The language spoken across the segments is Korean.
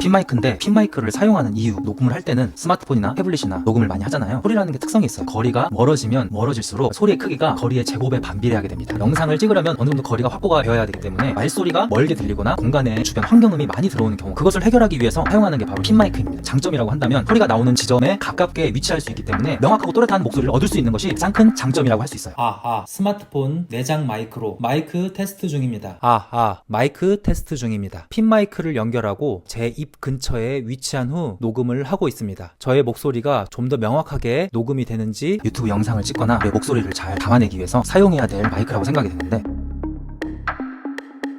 핀마이크인데 핀마이크를 사용하는 이유, 녹음을 할 때는 스마트폰이나 태블릿이나 녹음을 많이 하잖아요. 소리라는 게 특성이 있어요. 거리가 멀어지면 멀어질수록 소리의 크기가 거리의 제곱에 반비례하게 됩니다. 영상을 찍으려면 어느 정도 거리가 확보가 되어야 되기 때문에 말소리가 멀게 들리거나 공간에 주변 환경음이 많이 들어오는 경우, 그것을 해결하기 위해서 사용하는 게 바로 핀마이크입니다. 장점이라고 한다면 소리가 나오는 지점에 가깝게 위치할 수 있기 때문에 명확하고 또렷한 목소리를 얻을 수 있는 것이 가장 큰 장점이라고 할 수 있어요. 스마트폰 내장 마이크로 마이크 테스트 중입니다. 마이크 테스트 중입니다. 핀마이크를 연결하고 제 입 근처에 위치한 후 녹음을 하고 있습니다. 저의 목소리가 좀 더 명확하게 녹음이 되는지 유튜브 영상을 찍거나 내 목소리를 잘 담아내기 위해서 사용해야 될 마이크라고 생각이 되는데,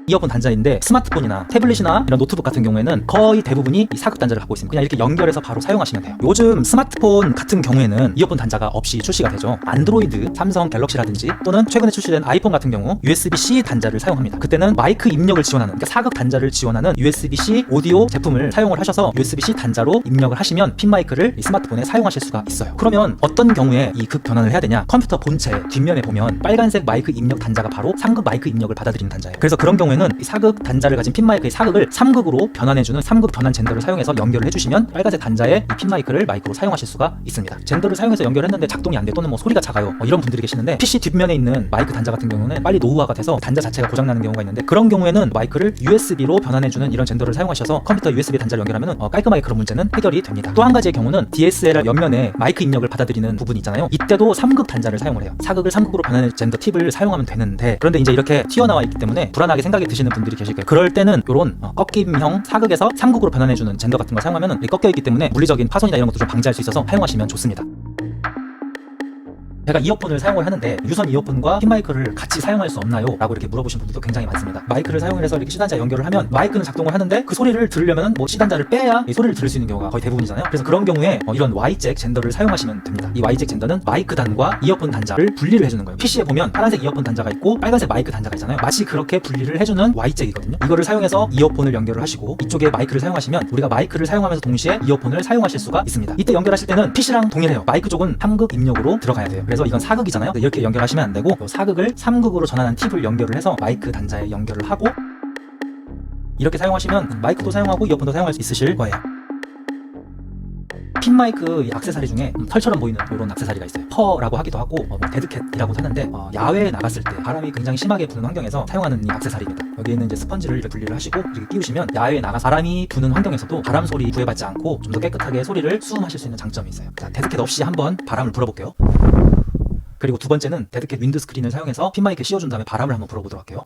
이어폰 단자인데 스마트폰이나 태블릿이나 이런 노트북 같은 경우에는 거의 대부분이 이 사극 단자를 갖고 있습니다. 그냥 이렇게 연결해서 바로 사용하시면 돼요. 요즘 스마트폰 같은 경우에는 이어폰 단자가 없이 출시가 되죠. 안드로이드, 삼성 갤럭시라든지 또는 최근에 출시된 아이폰 같은 경우 USB-C 단자를 사용합니다. 그때는 마이크 입력을 지원하는, 그러니까 사극 단자를 지원하는 USB-C 오디오 제품을 사용을 하셔서 USB-C 단자로 입력을 하시면 핀마이크를 이 스마트폰에 사용하실 수가 있어요. 그러면 어떤 경우에 이 극 변환을 해야 되냐? 컴퓨터 본체 뒷면에 보면 빨간색 마이크 입력 단자가 바로 3극 마이크 입력을 받아들이는 단자예요. 그래서 그런 경우에는 이 사극 단자를 가진 핀마이크의 사극을 3극으로 변환해주는 3극 변환 젠더를 사용해서 연결을 해주시면 빨간색 단자에 이 핀마이크를 마이크로 사용하실 수가 있습니다. 젠더를 사용해서 연결했는데 작동이 안 돼, 또는 뭐 소리가 작아요, 이런 분들이 계시는데, PC 뒷면에 있는 마이크 단자 같은 경우는 빨리 노후화가 돼서 단자 자체가 고장나는 경우가 있는데, 그런 경우에는 마이크를 USB로 변환해주는 이런 젠더를 사용하셔서 컴퓨터 USB 단자를 연결하면 깔끔하게 그런 문제는 해결이 됩니다. 또 한 가지의 경우는 DSLR 옆면에 마이크 입력을 받아들이는 부분이 있잖아요. 이때도 3극 단자를 사용을 해요. 사극을 3극으로 변환해 젠더 팁을 사용하면 되는데, 그런데 이제 이렇게 튀어나와 있기 때문에 불안하게 생각이 드시는 분들이 계실 거예요. 그럴 때는 이런 꺾임형 사극에서 3극으로 변환해주는 젠더 같은 걸 사용하면 꺾여있기 때문에 물리적인 파손이나 이런 것도 좀 방지할 수 있어서 사용하시면 좋습니다. 제가 이어폰을 사용을 하는데 유선 이어폰과 핀마이크를 같이 사용할 수 없나요? 라고 이렇게 물어보신 분들도 굉장히 많습니다. 마이크를 사용을 해서 이렇게 C단자 연결을 하면 마이크는 작동을 하는데 그 소리를 들으려면 뭐 C단자를 빼야 이 소리를 들을 수 있는 경우가 거의 대부분이잖아요. 그래서 그런 경우에 이런 Y잭 젠더를 사용하시면 됩니다. 이 Y잭 젠더는 마이크 단과 이어폰 단자를 분리를 해주는 거예요. PC에 보면 파란색 이어폰 단자가 있고 빨간색 마이크 단자가 있잖아요. 마치 그렇게 분리를 해주는 Y잭이거든요. 이거를 사용해서 이어폰을 연결을 하시고 이쪽에 마이크를 사용하시면 우리가 마이크를 사용하면서 동시에 이어폰을 사용하실 수가 있습니다. 이때 연결하실 때는 PC랑 동일해요. 마이크 쪽은 3극 입력으로 들어가야 돼요. 그래서 이건 4극이잖아요. 이렇게 연결하시면 안 되고 4극을 3극으로 전환한 팁을 연결을 해서 마이크 단자에 연결을 하고 이렇게 사용하시면 마이크도 사용하고 이어폰도 사용할 수 있으실 거예요. 핀마이크 액세서리 중에 털처럼 보이는 이런 액세서리가 있어요. 퍼라고 하기도 하고 데드캣이라고 하는데 야외에 나갔을 때 바람이 굉장히 심하게 부는 환경에서 사용하는 이 액세서리입니다. 여기에 있는 이제 스펀지를 이렇게 분리를 하시고 이렇게 끼우시면 야외에 나가 바람이 부는 환경에서도 바람 소리 구애받지 않고 좀 더 깨끗하게 소리를 수음하실 수 있는 장점이 있어요. 자, 데드캣 없이 한번 바람을 불어볼게요. 그리고 두 번째는 데드캣 윈드 스크린을 사용해서 핀마이크에 씌워준 다음에 바람을 한번 불어보도록 할게요.